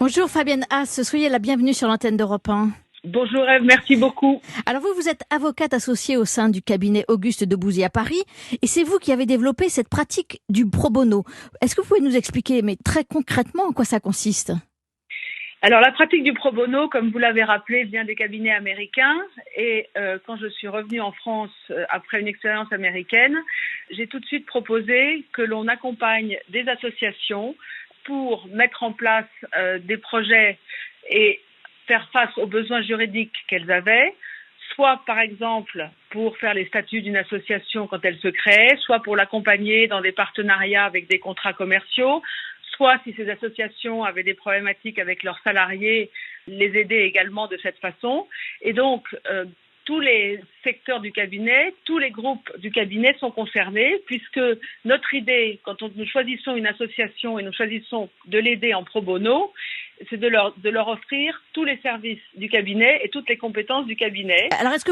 Bonjour Fabienne Haas, soyez la bienvenue sur l'antenne d'Europe 1. Bonjour Ève, merci beaucoup. Alors vous êtes avocate associée au sein du cabinet Auguste Debouzy à Paris et c'est vous qui avez développé cette pratique du pro bono. Est-ce que vous pouvez nous expliquer, mais très concrètement, en quoi ça consiste ? Alors la pratique du pro bono, comme vous l'avez rappelé, vient des cabinets américains et quand je suis revenue en France après une expérience américaine, j'ai tout de suite proposé que l'on accompagne des associations pour mettre en place des projets et faire face aux besoins juridiques qu'elles avaient, soit par exemple pour faire les statuts d'une association quand elle se crée, soit pour l'accompagner dans des partenariats avec des contrats commerciaux, soit si ces associations avaient des problématiques avec leurs salariés, les aider également de cette façon. Et donc, tous les secteurs du cabinet, tous les groupes du cabinet sont concernés puisque notre idée, quand nous choisissons une association et nous choisissons de l'aider en pro bono, c'est de leur offrir tous les services du cabinet et toutes les compétences du cabinet. Alors est-ce que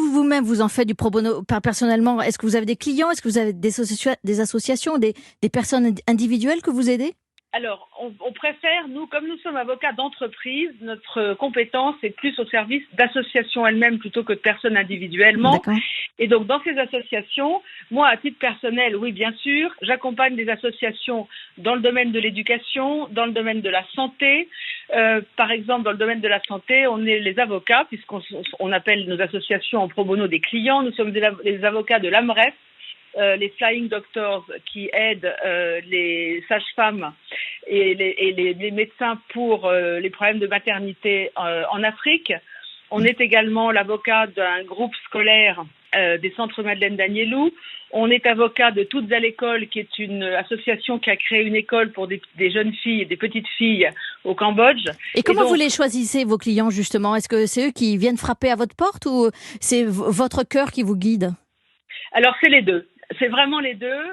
vous-même vous en faites du pro bono personnellement ? Est-ce que vous avez des clients ? Est-ce que vous avez des associations, des personnes individuelles que vous aidez ? Alors, on préfère, nous, comme nous sommes avocats d'entreprise, notre compétence est plus au service d'associations elles-mêmes plutôt que de personnes individuellement. D'accord. Et donc, dans ces associations, moi, à titre personnel, oui, bien sûr, j'accompagne des associations dans le domaine de l'éducation, dans le domaine de la santé. Par exemple, dans le domaine de la santé, on est les avocats, puisqu'on appelle nos associations en pro bono des clients. Nous sommes les avocats de l'AMREF, les Flying Doctors qui aident les sages-femmes et les médecins pour les problèmes de maternité en Afrique. On est également l'avocat d'un groupe scolaire des centres Madeleine Danielou. On est avocat de Toutes à l'école, qui est une association qui a créé une école pour des jeunes filles et des petites filles au Cambodge. Et comment vous les choisissez, vos clients, justement ? Est-ce que c'est eux qui viennent frapper à votre porte ou c'est votre cœur qui vous guide ? Alors, c'est les deux. C'est vraiment les deux.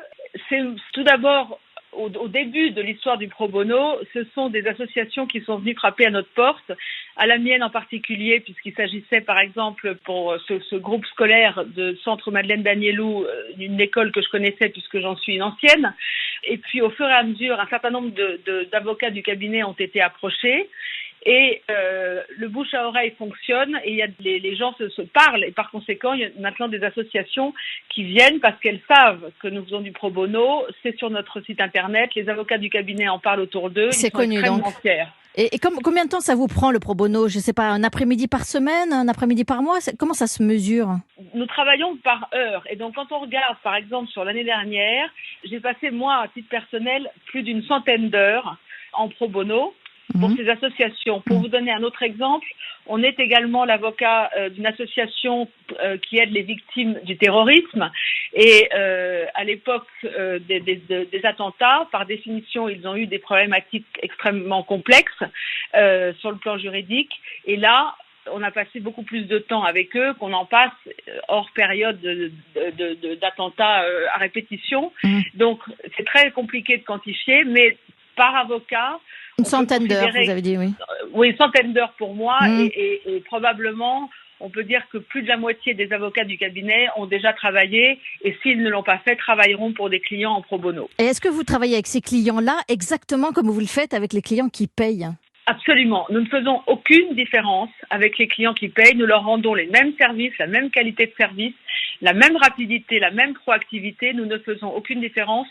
C'est tout d'abord, au début de l'histoire du pro bono, ce sont des associations qui sont venues frapper à notre porte, à la mienne en particulier, puisqu'il s'agissait par exemple pour ce groupe scolaire de Centre Madeleine Danielou, une école que je connaissais puisque j'en suis une ancienne. Et puis au fur et à mesure, un certain nombre d'avocats du cabinet ont été approchés. Et le bouche à oreille fonctionne et les gens se parlent et par conséquent il y a maintenant des associations qui viennent parce qu'elles savent que nous faisons du pro bono. C'est sur notre site internet, les avocats du cabinet en parlent autour d'eux. C'est connu donc. Fiers. Et combien de temps ça vous prend le pro bono ? Je sais pas, un après-midi par semaine, un après-midi par mois ? Comment ça se mesure ? Nous travaillons par heure et donc quand on regarde par exemple sur l'année dernière, j'ai passé moi à titre personnel plus d'une centaine d'heures en pro bono pour ces associations. Pour vous donner un autre exemple, on est également l'avocat d'une association qui aide les victimes du terrorisme. Et à l'époque des attentats, par définition, ils ont eu des problématiques extrêmement complexes sur le plan juridique. Et là, on a passé beaucoup plus de temps avec eux qu'on en passe hors période d'attentats à répétition. Donc, c'est très compliqué de quantifier, mais par avocat, une centaine d'heures, vous avez dit, oui. Oui, une centaine d'heures pour moi et probablement, on peut dire que plus de la moitié des avocats du cabinet ont déjà travaillé et s'ils ne l'ont pas fait, travailleront pour des clients en pro bono. Et est-ce que vous travaillez avec ces clients-là exactement comme vous le faites avec les clients qui payent ? Absolument. Nous ne faisons aucune différence avec les clients qui payent. Nous leur rendons les mêmes services, la même qualité de service, la même rapidité, la même proactivité. Nous ne faisons aucune différence.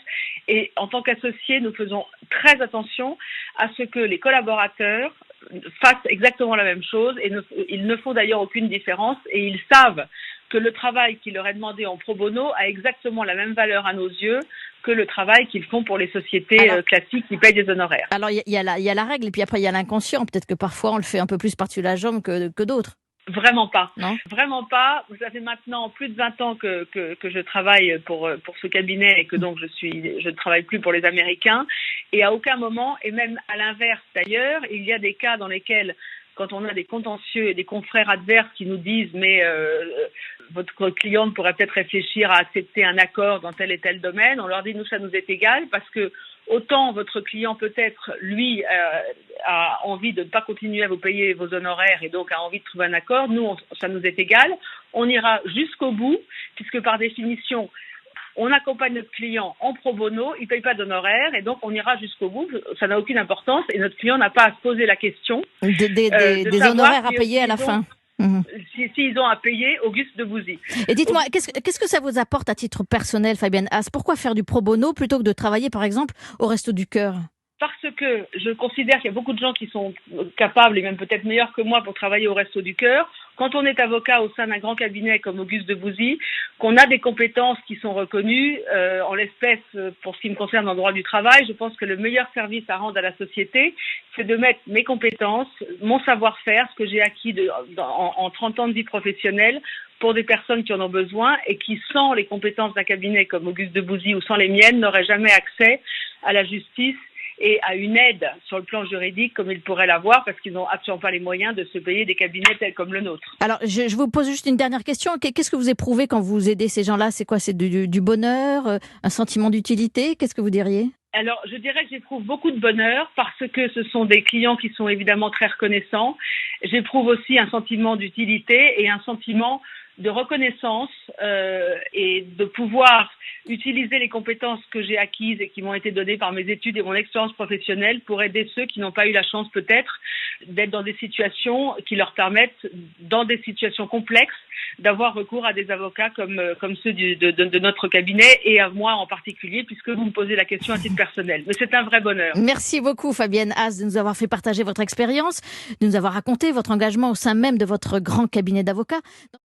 Et en tant qu'associés, nous faisons très attention à ce que les collaborateurs fassent exactement la même chose. Et ils ne font d'ailleurs aucune différence. Et ils savent que le travail qui leur est demandé en pro bono a exactement la même valeur à nos yeux que le travail qu'ils font pour les sociétés classiques qui payent des honoraires. Alors, il y a la règle et puis après, il y a l'inconscient. Peut-être que parfois, on le fait un peu plus par-dessus la jambe que d'autres. Vraiment pas. Non ? Vraiment pas. Ça fait maintenant plus de 20 ans que je travaille pour ce cabinet et que donc je ne travaille plus pour les Américains. Et à aucun moment, et même à l'inverse d'ailleurs, il y a des cas dans lesquels quand on a des contentieux et des confrères adverses qui nous disent mais votre cliente pourrait peut-être réfléchir à accepter un accord dans tel et tel domaine, on leur dit nous ça nous est égal parce que autant votre client peut-être lui a envie de ne pas continuer à vous payer vos honoraires et donc a envie de trouver un accord, nous ça nous est égal, on ira jusqu'au bout puisque par définition On accompagne notre client en pro bono, il ne paye pas d'honoraires et donc on ira jusqu'au bout. Ça n'a aucune importance et notre client n'a pas à se poser la question des honoraires à payer à la fin. S'ils ont à payer Auguste Debouzy. Et dites-moi, qu'est-ce que ça vous apporte à titre personnel, Fabienne Haas? Pourquoi faire du pro bono plutôt que de travailler, par exemple, au Resto du Cœur? Parce que je considère qu'il y a beaucoup de gens qui sont capables et même peut-être meilleurs que moi pour travailler au Resto du Cœur. Quand on est avocat au sein d'un grand cabinet comme Auguste Debouzy, qu'on a des compétences qui sont reconnues, en l'espèce, pour ce qui me concerne en droit du travail, je pense que le meilleur service à rendre à la société, c'est de mettre mes compétences, mon savoir-faire, ce que j'ai acquis en 30 ans de vie professionnelle, pour des personnes qui en ont besoin et qui, sans les compétences d'un cabinet comme Auguste Debouzy ou sans les miennes, n'auraient jamais accès à la justice et à une aide sur le plan juridique comme ils pourraient l'avoir parce qu'ils n'ont absolument pas les moyens de se payer des cabinets tels comme le nôtre. Alors, je vous pose juste une dernière question. Qu'est-ce que vous éprouvez quand vous aidez ces gens-là? C'est quoi? C'est du bonheur, un sentiment d'utilité? Qu'est-ce que vous diriez? Alors, je dirais que j'éprouve beaucoup de bonheur parce que ce sont des clients qui sont évidemment très reconnaissants. J'éprouve aussi un sentiment d'utilité et un sentiment de reconnaissance et de pouvoir utiliser les compétences que j'ai acquises et qui m'ont été données par mes études et mon expérience professionnelle pour aider ceux qui n'ont pas eu la chance peut-être d'être dans des situations qui leur permettent, dans des situations complexes, d'avoir recours à des avocats comme ceux de notre cabinet et à moi en particulier, puisque vous me posez la question à titre personnel. Mais c'est un vrai bonheur. Merci beaucoup Fabienne Haas de nous avoir fait partager votre expérience, de nous avoir raconté votre engagement au sein même de votre grand cabinet d'avocats.